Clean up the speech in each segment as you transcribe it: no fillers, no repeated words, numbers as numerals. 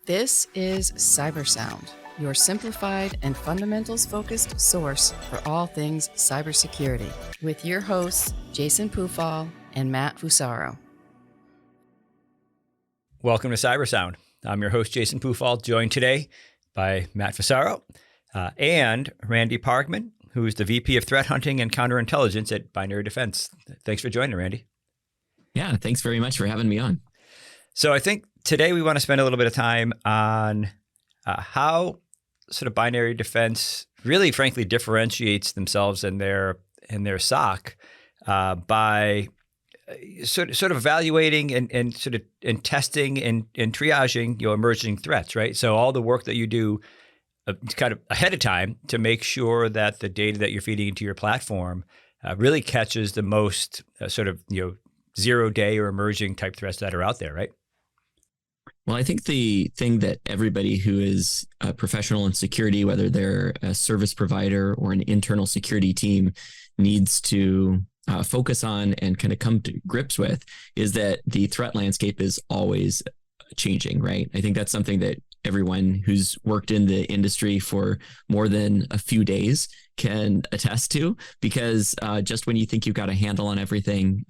This is CyberSound, your simplified and fundamentals-focused source for all things cybersecurity, with your hosts, Jason Pufall and Matt Fusaro. Welcome to CyberSound. I'm your host, Jason Pufall, joined today by Matt Fusaro and Randy Pargman, who is the VP of Threat Hunting and Counterintelligence at Binary Defense. Thanks for joining, Randy. Yeah, thanks very much for having me on. So I think today we want to spend a little bit of time on how sort of Binary Defense really, frankly, differentiates themselves and their SOC by sort of evaluating and testing and triaging emerging threats, right? So all the work that you do kind of ahead of time to make sure that the data that you're feeding into your platform really catches the most zero-day or emerging type threats that are out there, right? Well, I think the thing that everybody who is a professional in security, whether they're a service provider or an internal security team, needs to focus on and kind of come to grips with is that the threat landscape is always changing, right? I think that's something that everyone who's worked in the industry for more than a few days can attest to, because just when you think you've got a handle on everything,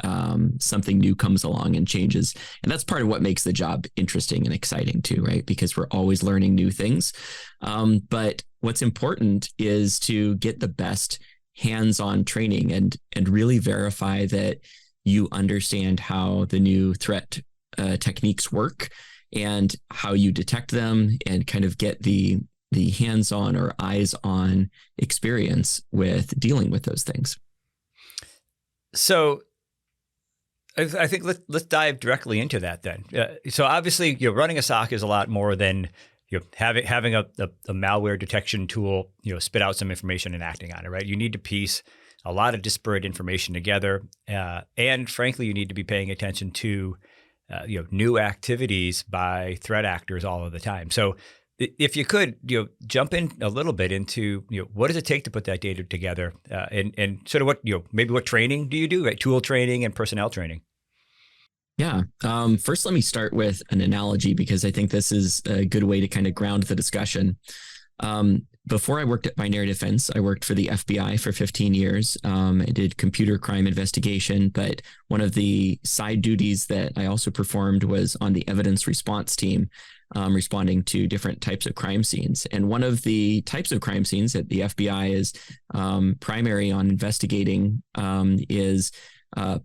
something new comes along and changes. And that's part of what makes the job interesting and exciting too, right? Because we're always learning new things. But what's important is to get the best hands-on training and really verify that you understand how the new threat techniques work and how you detect them, and kind of get the hands-on or eyes-on experience with dealing with those things. So I think let's dive directly into that then. So obviously, running a SOC is a lot more than having a malware detection tool, spit out some information and acting on it, right? You need to piece a lot of disparate information together, and frankly, you need to be paying attention to new activities by threat actors all of the time. So if you could, jump in a little bit into, what does it take to put that data together, and sort of what, maybe what training do you do, right? Tool training and personnel training. Yeah. First, let me start with an analogy, because I think this is a good way to kind of ground the discussion. Before I worked at Binary Defense, I worked for the FBI for 15 years. I did computer crime investigation, but one of the side duties that I also performed was on the evidence response team, responding to different types of crime scenes. And one of the types of crime scenes that the FBI is primary on investigating is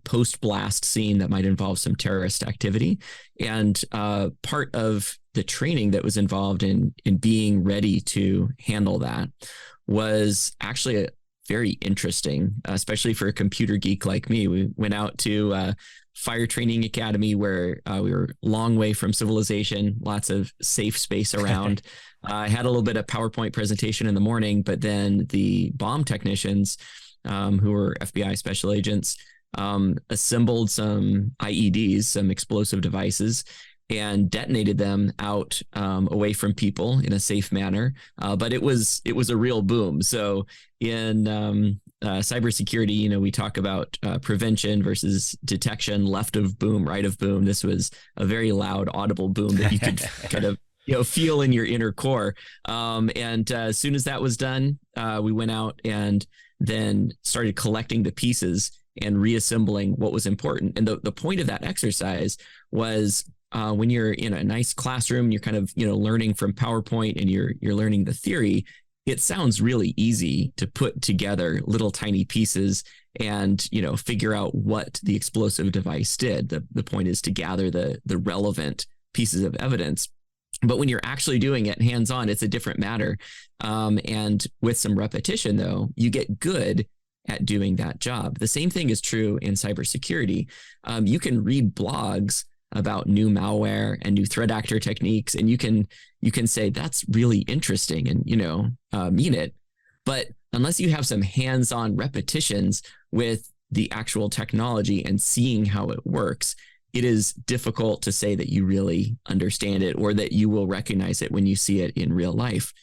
post-blast scene that might involve some terrorist activity. And part of the training that was involved in being ready to handle that was actually very interesting, especially for a computer geek like me. We went out to Fire Training Academy, where we were a long way from civilization, lots of safe space around. I had a little bit of PowerPoint presentation in the morning, but then the bomb technicians, who were FBI special agents, assembled some IEDs, some explosive devices, and detonated them out away from people in a safe manner. But it was a real boom. So in cybersecurity, we talk about prevention versus detection, left of boom, right of boom. This was a very loud, audible boom that you could kind of feel in your inner core. And as soon as that was done, we went out and then started collecting the pieces and reassembling what was important. And the point of that exercise was when you're in a nice classroom, you're kind of learning from PowerPoint and you're learning the theory. It sounds really easy to put together little tiny pieces and figure out what the explosive device did. The point is to gather the relevant pieces of evidence. But when you're actually doing it hands-on, it's a different matter. And with some repetition, though, you get good at doing that job. The same thing is true in cybersecurity. You can read blogs about new malware and new threat actor techniques, and you can say that's really interesting and mean it. But unless you have some hands-on repetitions with the actual technology and seeing how it works, it is difficult to say that you really understand it or that you will recognize it when you see it in real life.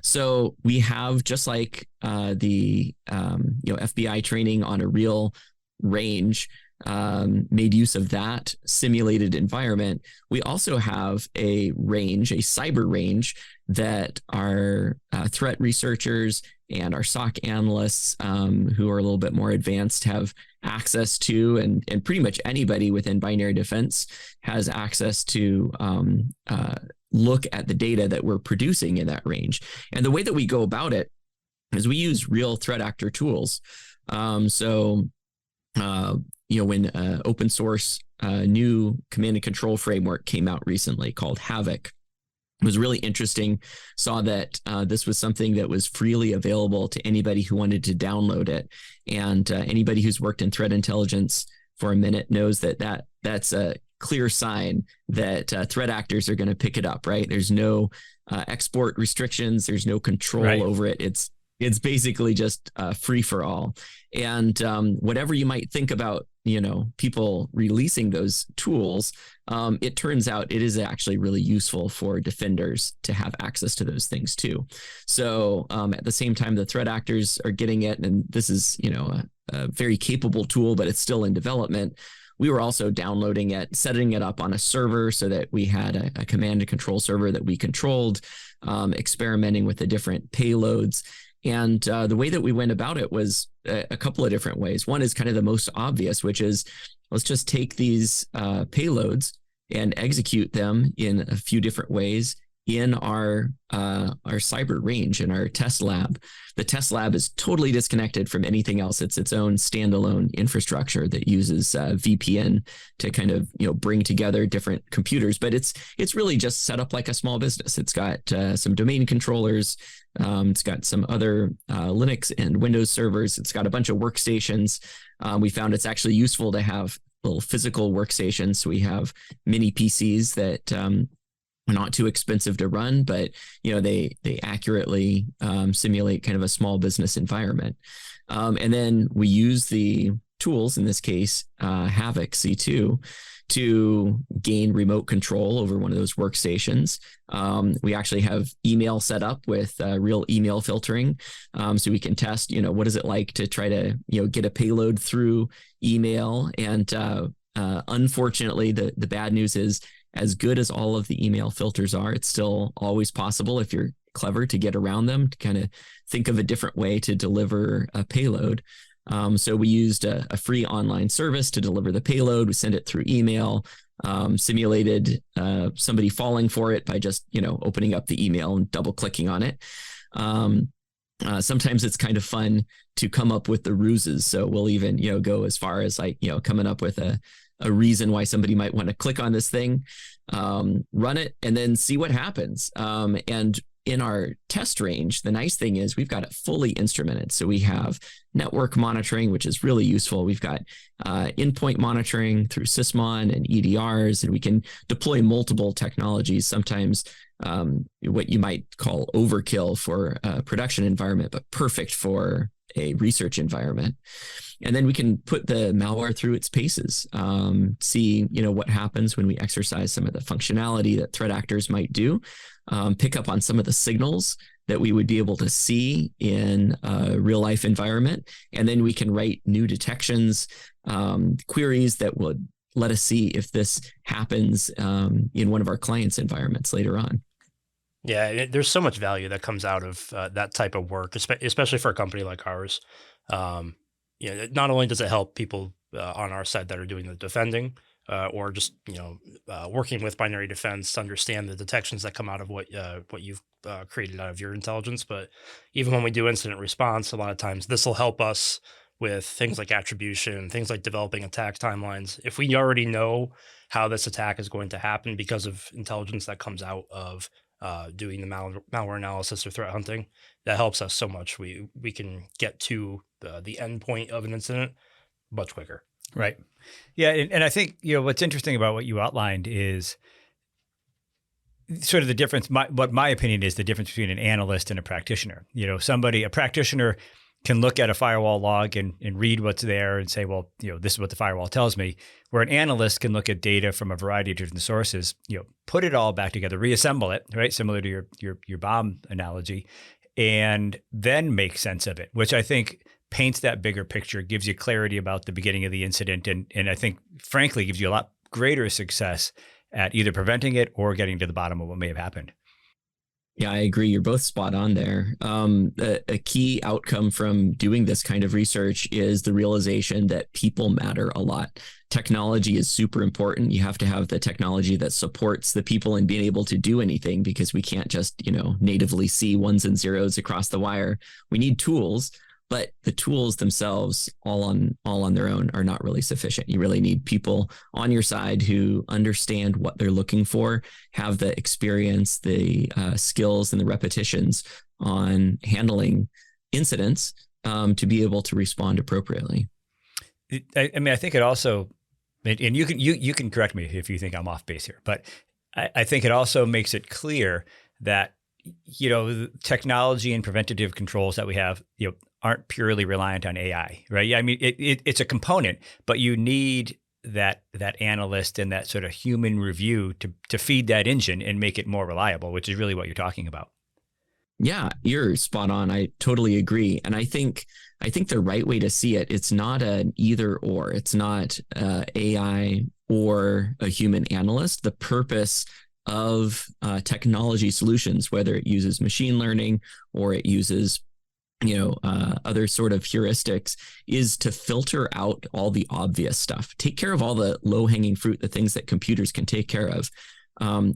So we have, just like the FBI training on a real range, made use of that simulated environment. We also have a cyber range that our threat researchers and our SOC analysts who are a little bit more advanced have access to, and pretty much anybody within binary defense has access to look at the data that we're producing in that range. And the way that we go about it is we use real threat actor tools. When open source new command and control framework came out recently called Havoc, it was really interesting. Saw that this was something that was freely available to anybody who wanted to download it. And anybody who's worked in threat intelligence for a minute knows that's a clear sign that threat actors are going to pick it up, right? There's no export restrictions. There's no control over it. It's basically just free for all. And whatever you might think about, people releasing those tools, it turns out it is actually really useful for defenders to have access to those things too. So at the same time, the threat actors are getting it, and this is, a very capable tool, but it's still in development. We were also downloading it, setting it up on a server so that we had a command and control server that we controlled, experimenting with the different payloads. And the way that we went about it was a couple of different ways. One is kind of the most obvious, which is let's just take these payloads and execute them in a few different ways in our cyber range, in our test lab. The test lab is totally disconnected from anything else. It's its own standalone infrastructure that uses VPN to kind of bring together different computers. But it's really just set up like a small business. It's got some domain controllers. It's got some other Linux and Windows servers. It's got a bunch of workstations. We found it's actually useful to have little physical workstations. So we have mini PCs that are not too expensive to run, but they accurately simulate kind of a small business environment. And then we use the tools, in this case, Havoc C2, to gain remote control over one of those workstations. We actually have email set up with real email filtering, so we can test, what is it like to try to, get a payload through email. And unfortunately, the bad news is, as good as all of the email filters are, it's still always possible, if you're clever, to get around them, to kind of think of a different way to deliver a payload. So we used a free online service to deliver the payload. We sent it through email, simulated somebody falling for it by just, opening up the email and double clicking on it. Sometimes it's kind of fun to come up with the ruses. So we'll even, go as far as coming up with a reason why somebody might want to click on this thing, run it, and then see what happens. And in our test range, the nice thing is we've got it fully instrumented. So we have network monitoring, which is really useful. We've got endpoint monitoring through Sysmon and EDRs, and we can deploy multiple technologies, sometimes what you might call overkill for a production environment, but perfect for a research environment. And then we can put the malware through its paces, see, what happens when we exercise some of the functionality that threat actors might do, pick up on some of the signals that we would be able to see in a real life environment. And then we can write new detections, queries that would let us see if this happens in one of our clients' environments later on. Yeah, there's so much value that comes out of that type of work, especially for a company like ours. Not only does it help people on our side that are doing the defending, or just working with binary defense to understand the detections that come out of what you've created out of your intelligence, but even when we do incident response, a lot of times this will help us with things like attribution, things like developing attack timelines. If we already know how this attack is going to happen because of intelligence that comes out of doing the malware analysis or threat hunting, that helps us so much. We can get to the end point of an incident much quicker. Right. Yeah. And I think, what's interesting about what you outlined is sort of the difference. What my opinion is the difference between an analyst and a practitioner. A practitioner can look at a firewall log and read what's there and say, well, this is what the firewall tells me. Where an analyst can look at data from a variety of different sources, put it all back together, reassemble it, right? Similar to your bomb analogy, and then make sense of it, which I think paints that bigger picture, gives you clarity about the beginning of the incident, and I think, frankly, gives you a lot greater success at either preventing it or getting to the bottom of what may have happened. Yeah, I agree. You're both spot on there. A key outcome from doing this kind of research is the realization that people matter a lot. Technology is super important. You have to have the technology that supports the people in being able to do anything, because we can't just, natively see ones and zeros across the wire. We need tools, but the tools themselves all on their own are not really sufficient. You really need people on your side who understand what they're looking for, have the experience, the skills, and the repetitions on handling incidents to be able to respond appropriately. I think it also, and you can correct me if you think I'm off base here, but I think it also makes it clear that technology and preventative controls that we have, aren't purely reliant on AI, right? Yeah, I mean, it's a component, but you need that analyst and that sort of human review to feed that engine and make it more reliable, which is really what you're talking about. Yeah, you're spot on. I totally agree. And I think the right way to see it, it's not an either or. It's not AI or a human analyst. The purpose of technology solutions, whether it uses machine learning or it uses other sort of heuristics, is to filter out all the obvious stuff, take care of all the low-hanging fruit, the things that computers can take care of.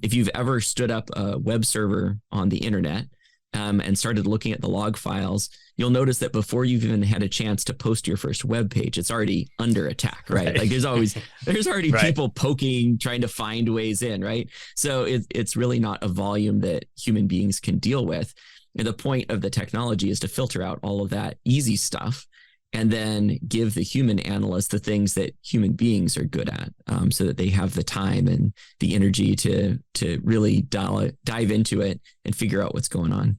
If you've ever stood up a web server on the internet and started looking at the log files, you'll notice that before you've even had a chance to post your first web page, it's already under attack, right? Like there's already right. people poking, trying to find ways in, right? So it's really not a volume that human beings can deal with. And the point of the technology is to filter out all of that easy stuff and then give the human analyst the things that human beings are good at, so that they have the time and the energy to really dive into it and figure out what's going on.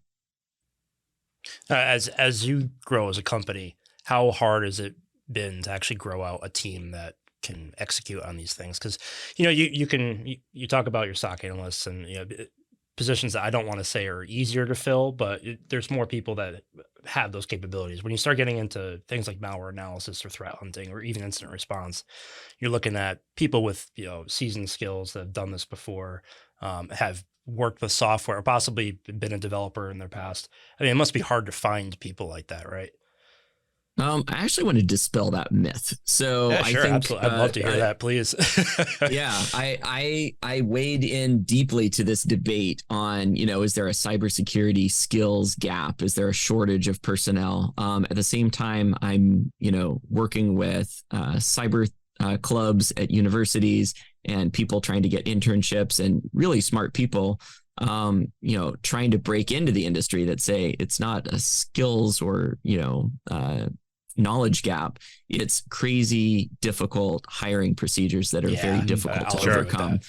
As you grow as a company, how hard has it been to actually grow out a team that can execute on these things? Because you talk about your SOC analysts and positions that I don't want to say are easier to fill, but there's more people that have those capabilities. When you start getting into things like malware analysis or threat hunting or even incident response, you're looking at people with seasoned skills that have done this before, have worked with software, or possibly been a developer in their past. I mean, it must be hard to find people like that, right? I actually want to dispel that myth. So yeah, sure, I think absolutely. I'd love to hear that, please. Yeah, I wade in deeply to this debate on, is there a cybersecurity skills gap? Is there a shortage of personnel? At the same time, I'm, working with cyber clubs at universities and people trying to get internships, and really smart people trying to break into the industry that say it's not a skills or knowledge gap. It's crazy difficult hiring procedures that are very difficult to overcome.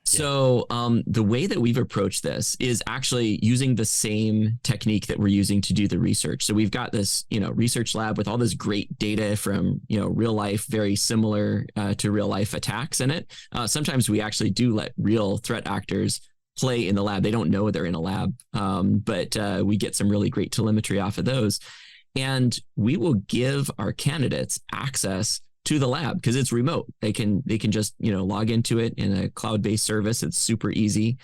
So the way that we've approached this is actually using the same technique that we're using to do the research. So we've got this, research lab with all this great data from, real life, very similar to real life attacks in it. Sometimes we actually do let real threat actors play in the lab. They don't know they're in a lab, but we get some really great telemetry off of those. And we will give our candidates access to the lab because it's remote. They can just, log into it in a cloud-based service. It's super easy.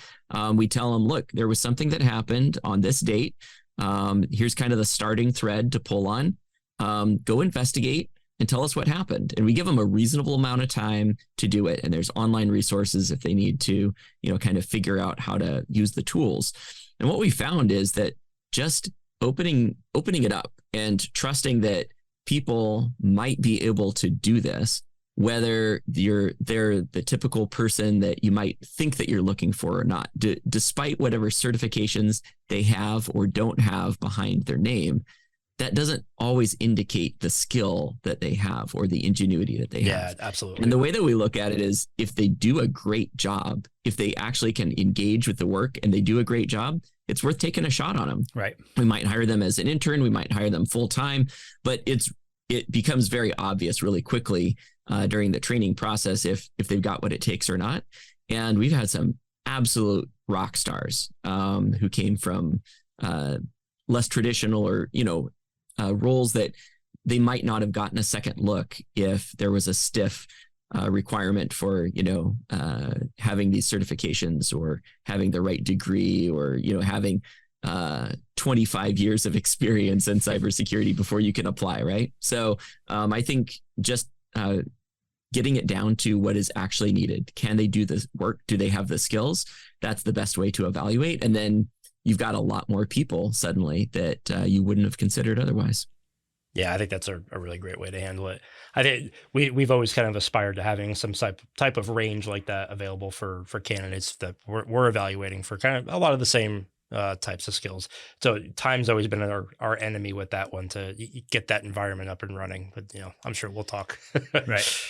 We tell them, look, there was something that happened on this date. Here's kind of the starting thread to pull on. Go investigate and tell us what happened. And we give them a reasonable amount of time to do it. And there's online resources if they need to, kind of figure out how to use the tools. And what we found is that just opening it up and trusting that people might be able to do this, whether they're the typical person that you might think that you're looking for or not, despite whatever certifications they have or don't have behind their name, that doesn't always indicate the skill that they have or the ingenuity that they have. Yeah, absolutely. And the way that we look at it is if they do a great job, if they actually can engage with the work and they do a great job, it's worth taking a shot on them. Right. We might hire them as an intern. We might hire them full time, but it becomes very obvious really quickly during the training process if they've got what it takes or not. And we've had some absolute rock stars who came from less traditional or roles that they might not have gotten a second look if there was a stiff requirement for, having these certifications or having the right degree or, having 25 years of experience in cybersecurity before you can apply, right? So I think just getting it down to what is actually needed. Can they do this work? Do they have the skills? That's the best way to evaluate. And then you've got a lot more people suddenly that you wouldn't have considered otherwise. Yeah, I think that's a really great way to handle it. I think we've always kind of aspired to having some type of range like that available for candidates that we're evaluating for kind of a lot of the same types of skills. So time's always been our enemy with that one to get that environment up and running. But I'm sure we'll talk. Right.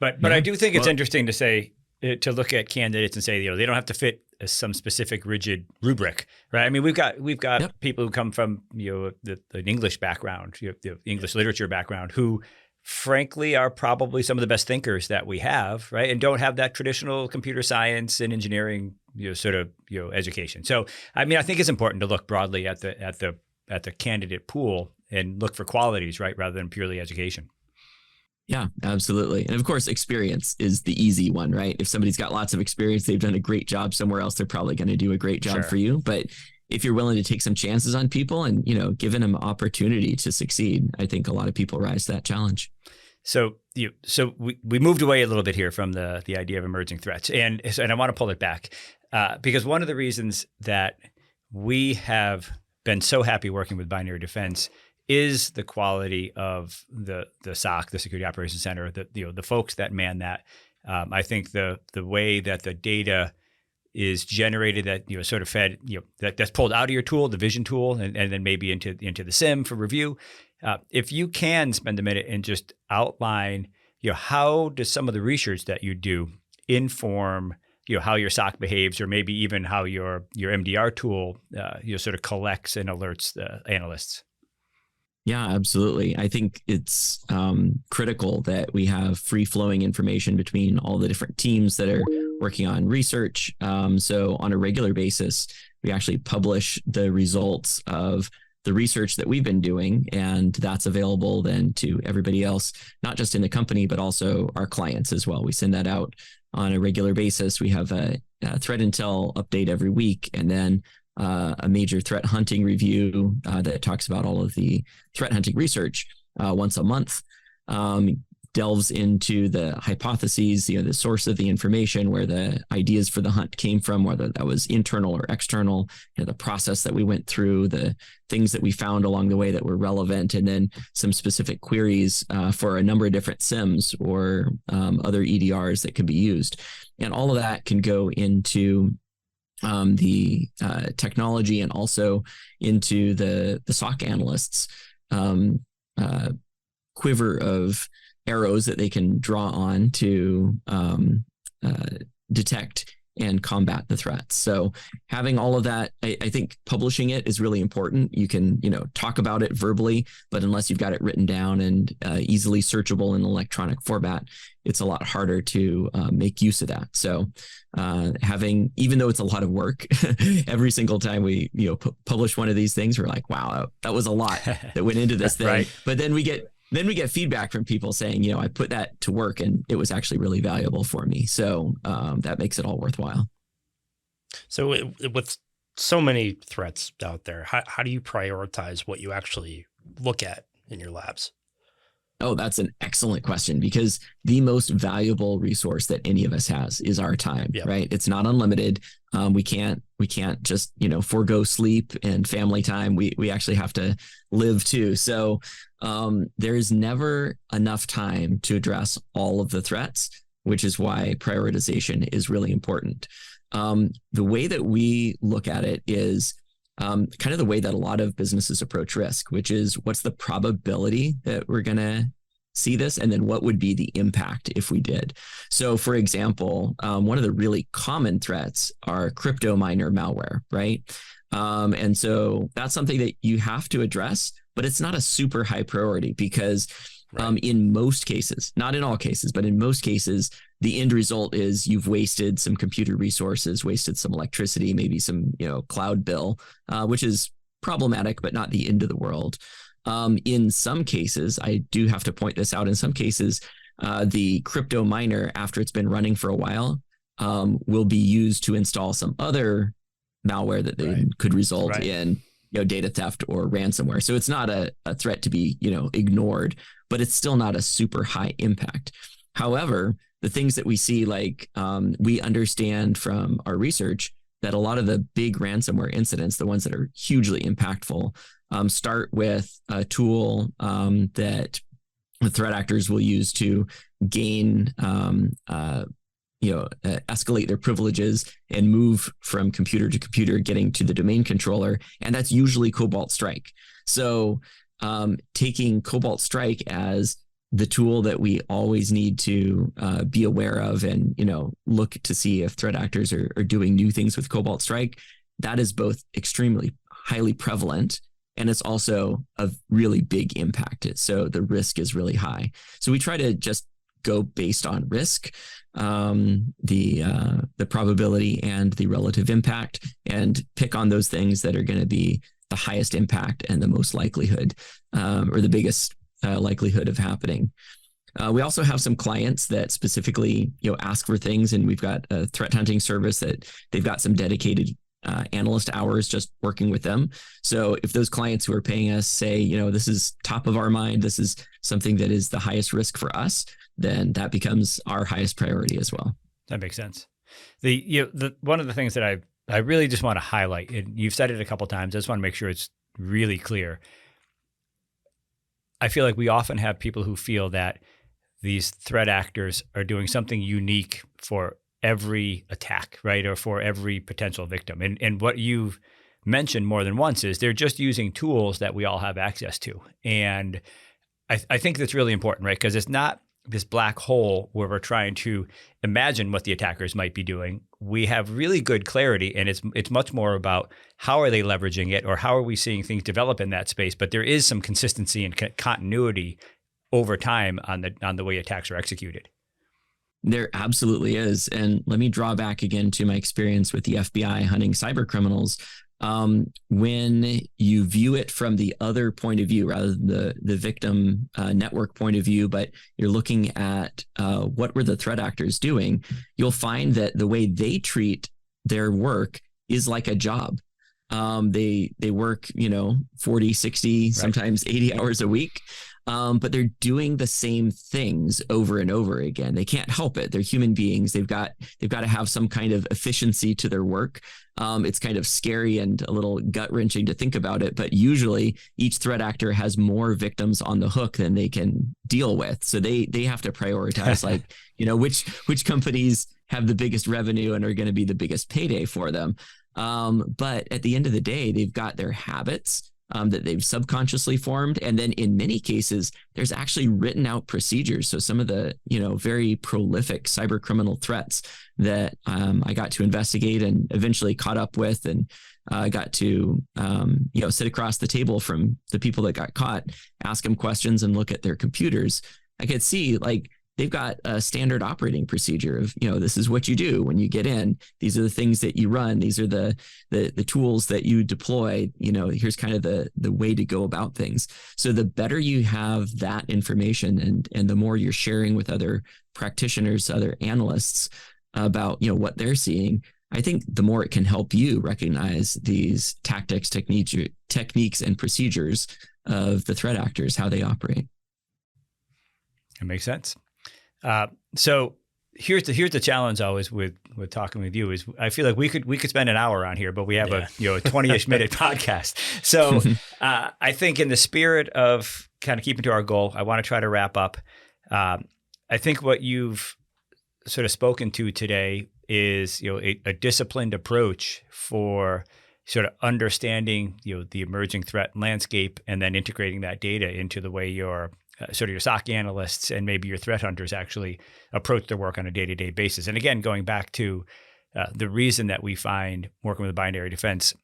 But I do think it's interesting to say to look at candidates and say they don't have to fit some specific rigid rubric, right? I mean, we've got Yep. people who come from an English background, the English literature background, who frankly are probably some of the best thinkers that we have, right? And don't have that traditional computer science and engineering education. So I mean, I think it's important to look broadly at the candidate pool and look for qualities, right, rather than purely education. Yeah, absolutely. And of course, experience is the easy one, right? If somebody's got lots of experience, they've done a great job somewhere else, they're probably going to do a great job for you. But if you're willing to take some chances on people and, giving them opportunity to succeed, I think a lot of people rise to that challenge. So we moved away a little bit here from the idea of emerging threats. And I want to pull it back because one of the reasons that we have been so happy working with Binary Defense is the quality of the SOC, the Security Operations Center, the folks that man that. I think the way that the data is generated, that sort of fed, that's pulled out of your tool, the vision tool, and then maybe into the SIM for review. If you can spend a minute and just outline, how does some of the research that you do inform how your SOC behaves, or maybe even how your MDR tool sort of collects and alerts the analysts. Yeah, absolutely. I think it's critical that we have free-flowing information between all the different teams that are working on research. So on a regular basis, we actually publish the results of the research that we've been doing, and that's available then to everybody else, not just in the company, but also our clients as well. We send that out on a regular basis. We have a threat intel update every week, and then a major threat hunting review that talks about all of the threat hunting research once a month, delves into the hypotheses, the source of the information, where the ideas for the hunt came from, whether that was internal or external, the process that we went through, the things that we found along the way that were relevant, and then some specific queries for a number of different SIMs or other EDRs that could be used. And all of that can go into the technology and also into the SOC analysts' quiver of arrows that they can draw on to detect and combat the threats. So having all of that, I think publishing it is really important. You can, talk about it verbally, but unless you've got it written down and easily searchable in electronic format, it's a lot harder to make use of that. So even though it's a lot of work, every single time we, publish one of these things, we're like, wow, that was a lot that went into this thing. Right. But then we get feedback from people saying, I put that to work and it was actually really valuable for me. So that makes it all worthwhile. So with so many threats out there, how do you prioritize what you actually look at in your labs? Oh, that's an excellent question, because the most valuable resource that any of us has is our time, right? It's not unlimited. We can't just, forego sleep and family time. We actually have to live too. So there's never enough time to address all of the threats, which is why prioritization is really important. The way that we look at it is kind of the way that a lot of businesses approach risk, which is what's the probability that we're going to see this, and then what would be the impact if we did. So for example, one of the really common threats are crypto miner malware, right? And so that's something that you have to address, but it's not a super high priority because in most cases, not in all cases, but in most cases, the end result is you've wasted some computer resources, wasted some electricity, maybe some, cloud bill, which is problematic, but not the end of the world. In some cases, I do have to point this out. In some cases, the crypto miner, after it's been running for a while, will be used to install some other malware that then could result in data theft or ransomware. So it's not a threat to be ignored, but it's still not a super high impact. However, the things that we see, like we understand from our research that a lot of the big ransomware incidents, the ones that are hugely impactful, start with a tool that the threat actors will use to gain, escalate their privileges and move from computer to computer, getting to the domain controller. And that's usually Cobalt Strike. So taking Cobalt Strike as the tool that we always need to be aware of and, look to see if threat actors are doing new things with Cobalt Strike, that is both extremely highly prevalent, and it's also a really big impact. So the risk is really high. So we try to just go based on risk, the probability and the relative impact, and pick on those things that are going to be the highest impact and the most likelihood, or the biggest likelihood of happening. We also have some clients that specifically, ask for things, and we've got a threat hunting service that they've got some dedicated analyst hours just working with them. So if those clients who are paying us say, this is top of our mind, this is something that is the highest risk for us, then that becomes our highest priority as well. That makes sense. One of the things that I really just want to highlight, and you've said it a couple of times, I just want to make sure it's really clear. I feel like we often have people who feel that these threat actors are doing something unique for every attack, right? Or for every potential victim. And what you've mentioned more than once is they're just using tools that we all have access to. And I think that's really important, right? Because it's not this black hole where we're trying to imagine what the attackers might be doing. We have really good clarity, and it's much more about how are they leveraging it, or how are we seeing things develop in that space. But there is some consistency and continuity over time on the way attacks are executed. There absolutely is. And let me draw back again to my experience with the FBI hunting cyber criminals. When you view it from the other point of view, rather than the victim network point of view, but you're looking at what were the threat actors doing, you'll find that the way they treat their work is like a job. They work, 40, 60, sometimes 80 hours a week. But they're doing the same things over and over again. They can't help it. They're human beings. They've got to have some kind of efficiency to their work. It's kind of scary and a little gut wrenching to think about it, but usually each threat actor has more victims on the hook than they can deal with. So they have to prioritize, like, which companies have the biggest revenue and are going to be the biggest payday for them. But at the end of the day, they've got their habits that they've subconsciously formed. And then in many cases, there's actually written out procedures. So some of the, very prolific cyber criminal threats that I got to investigate and eventually caught up with, and got to, sit across the table from the people that got caught, ask them questions and look at their computers. I could see, like, they've got a standard operating procedure of, this is what you do when you get in. These are the things that you run. These are the tools that you deploy. Here's kind of the way to go about things. So the better you have that information, and the more you're sharing with other practitioners, other analysts about, what they're seeing, I think the more it can help you recognize these tactics, techniques, and procedures of the threat actors, how they operate. It makes sense. So here's the challenge always with talking with you is I feel like we could spend an hour on here, but we have a 20-ish minute podcast. So I think in the spirit of kind of keeping to our goal, I want to try to wrap up. I think what you've sort of spoken to today is a disciplined approach for sort of understanding the emerging threat landscape, and then integrating that data into the way your sort of your SOC analysts and maybe your threat hunters actually approach their work on a day-to-day basis. And again, going back to the reason that we find working with binary defense,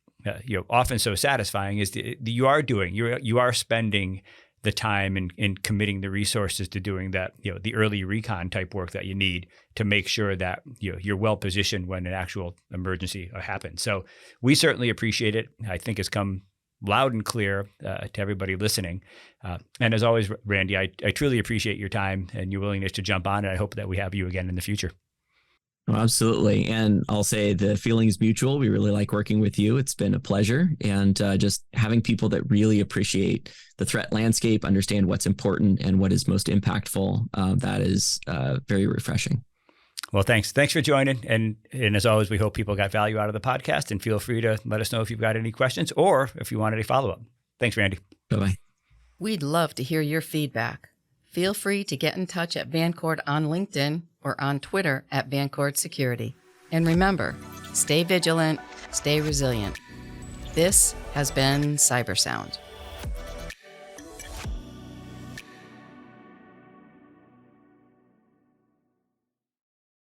often so satisfying is you are spending the time and committing the resources to doing that, the early recon type work that you need to make sure that you're well positioned when an actual emergency happens. So we certainly appreciate it. I think it's come loud and clear to everybody listening. And as always, Randy, I truly appreciate your time and your willingness to jump on. And I hope that we have you again in the future. Oh, absolutely. And I'll say the feeling is mutual. We really like working with you. It's been a pleasure. And just having people that really appreciate the threat landscape, understand what's important and what is most impactful, that is very refreshing. Well, thanks. Thanks for joining. And as always, we hope people got value out of the podcast, and feel free to let us know if you've got any questions or if you want any follow-up. Thanks, Randy. Bye-bye. We'd love to hear your feedback. Feel free to get in touch at Vancord on LinkedIn or on Twitter at Vancord Security. And remember, stay vigilant, stay resilient. This has been CyberSound.